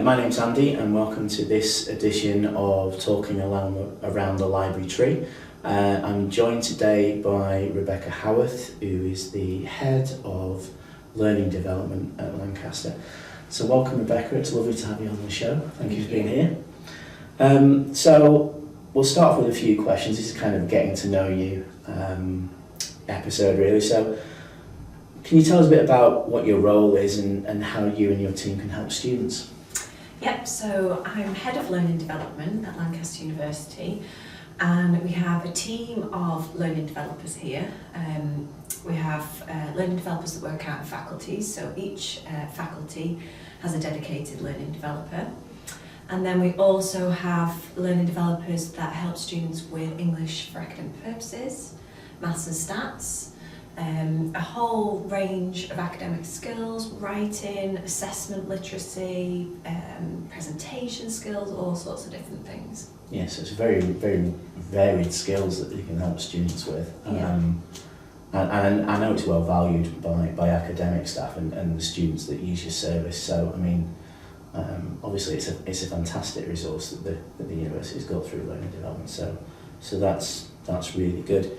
My name's Andy and welcome to this edition of Talking Around the Library Tree. I'm joined today by Rebecca Howarth, who is the Head of Learning Development at Lancaster. So welcome, Rebecca, it's lovely to have you on the show. Thank you for being here. So we'll start off with a few questions. This is kind of getting to know you episode really. So can you tell us a bit about what your role is and how you and your team can help students? Yep, so I'm Head of Learning Development at Lancaster University, and we have a team of learning developers here. We have learning developers that work out in faculties, so each faculty has a dedicated learning developer. And then we also have learning developers that help students with English for academic purposes, maths and stats, a whole range of academic skills, writing, assessment literacy, presentation skills, all sorts of different things. Yes, it's very, very varied skills that you can help students with. Yeah. And I know it's well valued by academic staff and the students that use your service. So, I mean, obviously it's a fantastic resource that the university's got through learning development. So that's really good.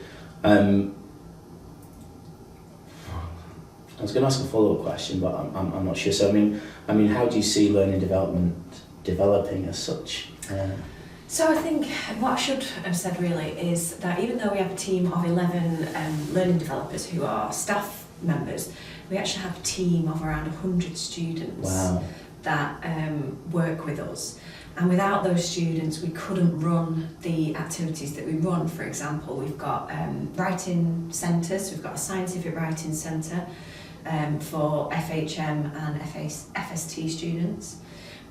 I was going to ask a follow-up question, but I'm not sure. So, I mean, how do you see learning development developing as such? So I think what I should have said really is that even though we have a team of 11 learning developers who are staff members, we actually have a team of around 100 students. Wow. That work with us. And without those students, we couldn't run the activities that we run. For example, we've got writing centres, we've got a scientific writing centre for FHM and FST students.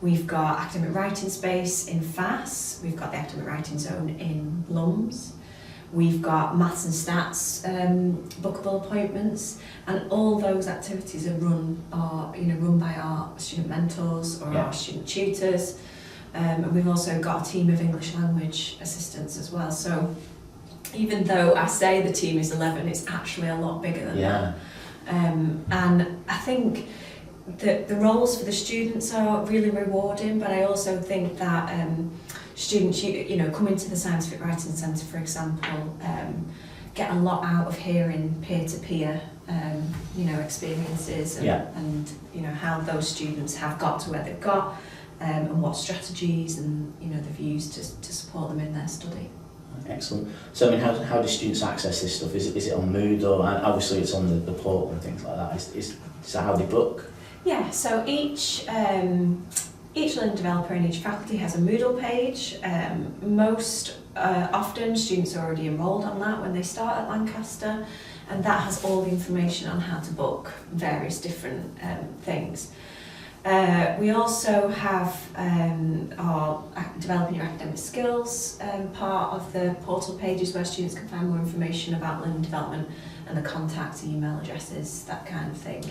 We've got academic writing space in FAS, we've got the academic writing zone in LUMS. We've got maths and stats bookable appointments, and all those activities are run by our student mentors or our student tutors. And we've also got a team of English language assistants as well. So even though I say the team is 11, it's actually a lot bigger than that. And I think that the roles for the students are really rewarding, but I also think that students, coming to the Scientific Writing Centre, for example, get a lot out of hearing peer-to-peer, experiences and how those students have got to where they've got, and what strategies and they've used to support them in their study. Excellent. So, I mean, how do students access this stuff? Is it on Moodle? And obviously, it's on the portal and things like that. Is that how they book? Yeah. So each learning developer in each faculty has a Moodle page. Most often students are already enrolled on that when they start at Lancaster, and that has all the information on how to book various different things. We also have our Developing Your Academic Skills part of the portal pages where students can find more information about learning development and the contact email addresses, that kind of thing.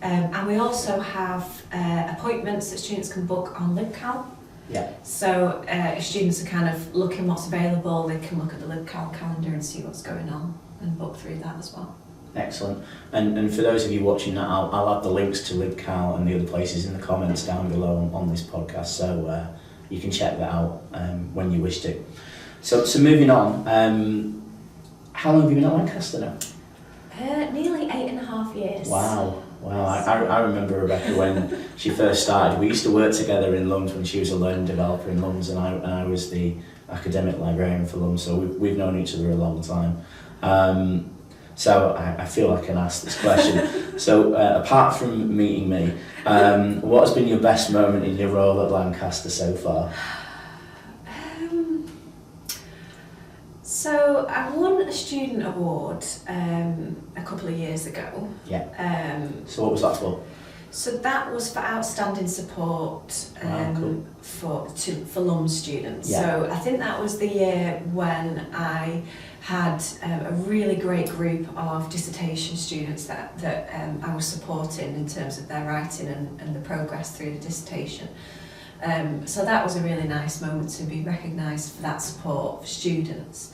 And we also have appointments that students can book on LibCal. Yeah. So if students are kind of looking what's available, they can look at the LibCal calendar and see what's going on and book through that as well. Excellent. And for those of you watching that, I'll add the links to LibCal and the other places in the comments down below on this podcast, so you can check that out when you wish to. So moving on, how long have you been at Lancaster now? Nearly 8.5 years. Wow. I remember Rebecca when she first started. We used to work together in LUMS when she was a learning developer in LUMS, and I was the academic librarian for LUMS, so we've known each other a long time. So I feel I can ask this question. So apart from meeting me, what has been your best moment in your role at Lancaster so far? So I won a student award a couple of years ago. Yeah. So what was that for? So that was for outstanding support Cool. for LUM students. Yeah. So I think that was the year when I had a really great group of dissertation students that I was supporting in terms of their writing and the progress through the dissertation. So that was a really nice moment to be recognised for that support for students.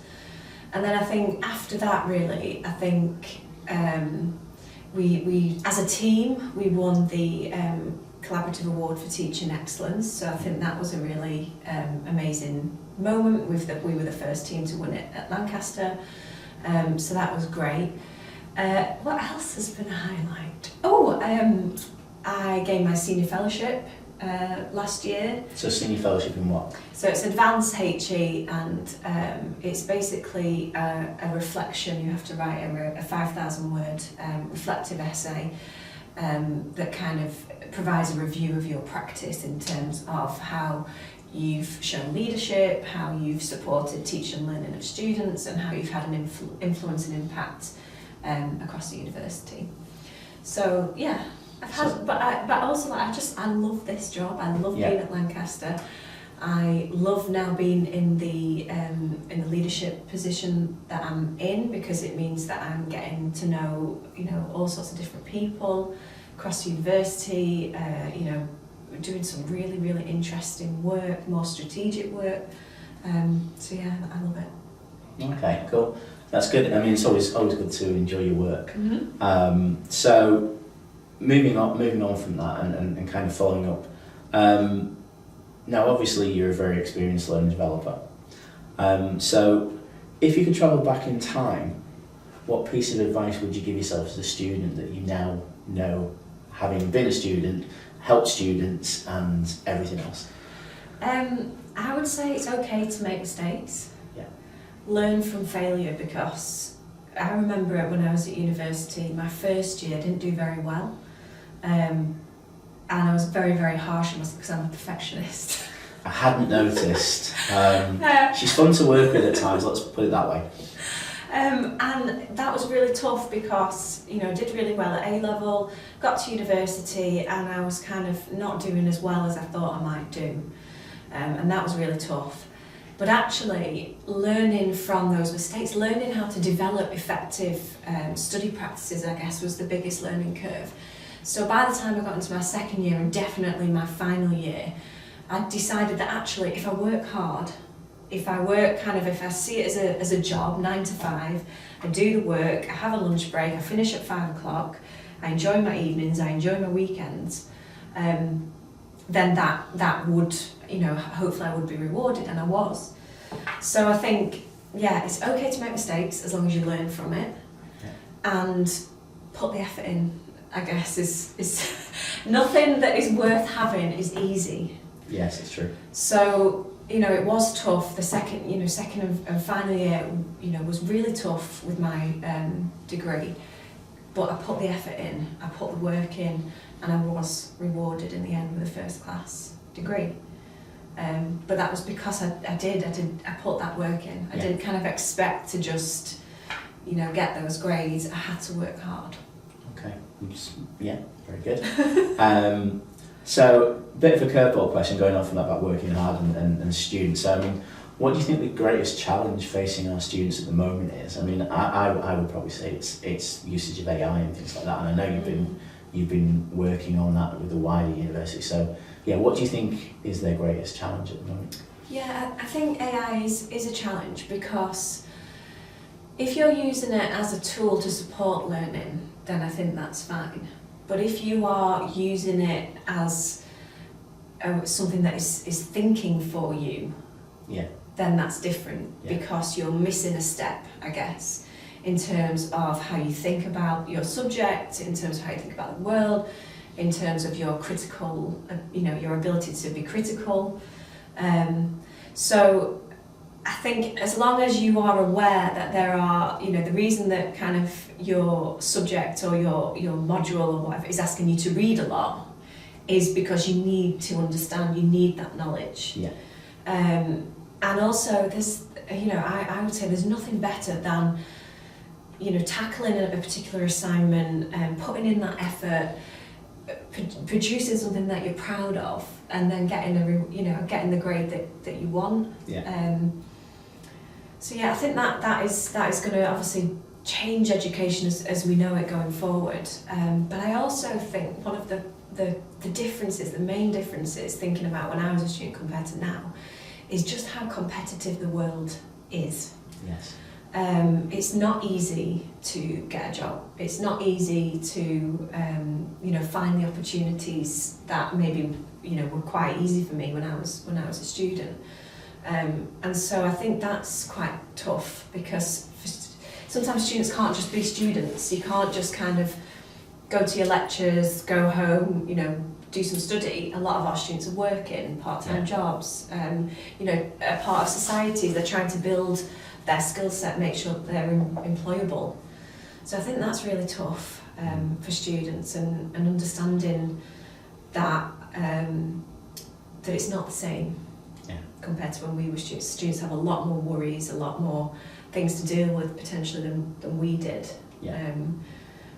And then I think after that, really, I think we as a team, we won the Collaborative Award for Teaching Excellence, so I think that was a really amazing moment. We were the first team to win it at Lancaster, so that was great. What else has been a highlight? I gained my senior fellowship last year. So senior fellowship in what? So it's advanced HE, and it's basically a reflection. You have to write a 5,000 word reflective essay that kind of provides a review of your practice in terms of how you've shown leadership, how you've supported teaching and learning of students, and how you've had an influence and impact across the university. So yeah, I've had, but also I love this job. I love being at Lancaster. I love now being in the leadership position that I'm in, because it means that I'm getting to know all sorts of different people across the university. Doing some really, really interesting work, more strategic work. So yeah, I love it. Okay, cool. That's good. I mean, it's always good to enjoy your work. Mm-hmm. So moving on from that and kind of following up. Now, obviously, you're a very experienced learning developer. So if you could travel back in time, what piece of advice would you give yourself as a student that you now know, having been a student, helped students and everything else? I would say it's okay to make mistakes. Yeah. Learn from failure, because I remember when I was at university, my first year I didn't do very well. And I was very, very harsh on myself because I'm a perfectionist. I hadn't noticed. She's fun to work with at times, let's put it that way. And that was really tough because, did really well at A-level, got to university, and I was kind of not doing as well as I thought I might do. And that was really tough. But actually, learning from those mistakes, learning how to develop effective study practices, I guess, was the biggest learning curve. So by the time I got into my second year, and definitely my final year, I decided that actually, if I work hard, if I see it as a job, 9 to 5, I do the work, I have a lunch break, I finish at 5 o'clock, I enjoy my evenings, I enjoy my weekends, then that would, hopefully I would be rewarded, and I was. So I think, it's okay to make mistakes as long as you learn from it, and put the effort in, I guess, is nothing that is worth having is easy. Yes, it's true. So, it was tough. The second and final year, was really tough with my degree. But I put the effort in, I put the work in, and I was rewarded in the end with a first class degree. But that was because I put that work in. I didn't kind of expect to just, get those grades. I had to work hard. Okay. Yeah, very good. So, a bit of a curveball question going on from that about working hard and students. So, I mean, what do you think the greatest challenge facing our students at the moment is? I mean, I would probably say it's usage of AI and things like that. And I know you've been working on that with the wider university. So, yeah, what do you think is their greatest challenge at the moment? Yeah, I think AI is a challenge, because if you're using it as a tool to support learning, then I think that's fine. But if you are using it as something that is thinking for you, then that's different, because you're missing a step, I guess, in terms of how you think about your subject, in terms of how you think about the world, in terms of your critical, your ability to be critical. So I think as long as you are aware that there are, the reason that kind of your subject or your module or whatever is asking you to read a lot is because you need to understand, you need that knowledge. Yeah. And also there's, I would say there's nothing better than, tackling a particular assignment and putting in that effort, producing something that you're proud of, and then getting the grade that you want. Yeah. So yeah, I think that is going to obviously change education as we know it going forward. But I also think one of the differences, the main differences, thinking about when I was a student compared to now, is just how competitive the world is. Yes. it's not easy to get a job. It's not easy to find the opportunities that maybe were quite easy for me when I was a student. And so I think that's quite tough, because sometimes students can't just be students. You can't just kind of go to your lectures, go home, do some study. A lot of our students are working part-time jobs, are part of society. They're trying to build their skill set, make sure that they're employable. So I think that's really tough for students, and understanding that that it's not the same compared to when we were students. Students have a lot more worries, a lot more things to deal with potentially than we did.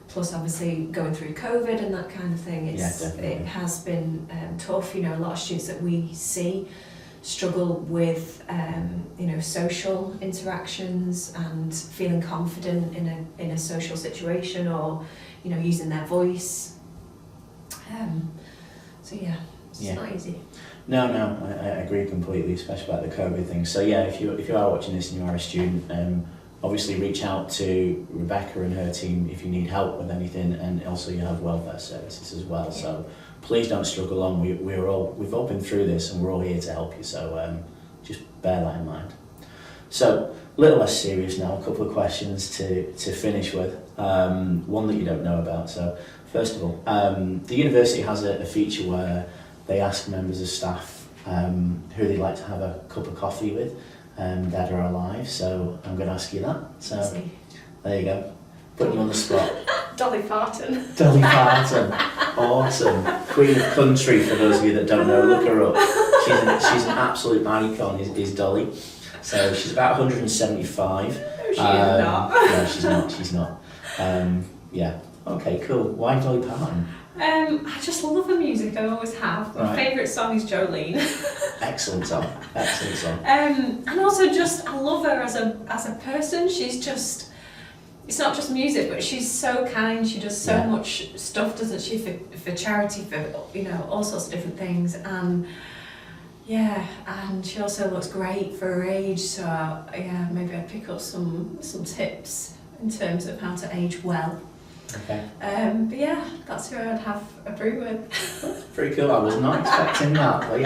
Plus obviously going through COVID and that kind of thing, it has been tough. A lot of students that we see struggle with social interactions and feeling confident in a social situation, or using their voice. It's not easy. No, I agree completely, especially about the COVID thing. So if you are watching this and you are a student, obviously reach out to Rebecca and her team if you need help with anything, and also you have welfare services as well. So please don't struggle on. We've all been through this, and we're all here to help you. So just bear that in mind. So a little less serious now. A couple of questions to finish with. One that you don't know about. So first of all, the university has a feature where they ask members of staff who they'd like to have a cup of coffee with, dead or alive. So I'm going to ask you that. So there you go. Putting you on the spot. Dolly Parton. Dolly Parton. Awesome. Queen of Country, for those of you that don't know, look her up. She's an absolute icon, is Dolly. So she's about 175. No, she is not. No, she's not. Okay, cool. Why Dolly Parton? I just love her music, I always have. My favourite song is Jolene. Excellent song. And also I love her as a person. She's just, it's not just music, but she's so kind. She does so much stuff, doesn't she, for charity, for all sorts of different things. And she also looks great for her age. So maybe I'd pick up some tips in terms of how to age well. Okay. That's who I'd have a brew with. Pretty cool. I was not expecting that, but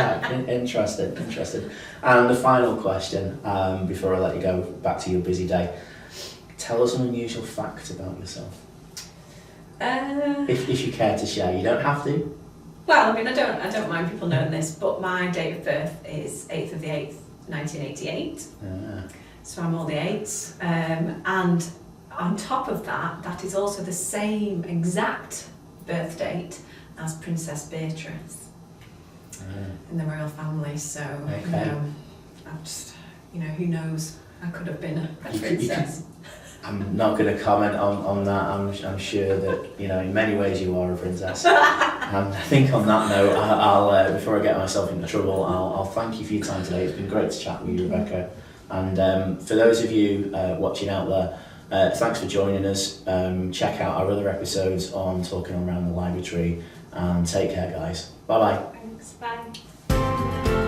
interested. And the final question, before I let you go back to your busy day, tell us an unusual fact about yourself. If you care to share, you don't have to. Well, I don't mind people knowing this, but my date of birth is 8th of the 8th, 1988. So I'm all the 8s, and on top of that, that is also the same exact birth date as Princess Beatrice in the royal family. So, I'm just, who knows? I could have been a princess. I'm not going to comment on that. I'm sure that, in many ways you are a princess. I think on that note, I'll before I get myself into trouble, I'll thank you for your time today. It's been great to chat with you, Rebecca. And for those of you watching out there, thanks for joining us. Check out our other episodes on Talking Around the Library Tree, and take care, guys. Bye bye. Thanks, bye.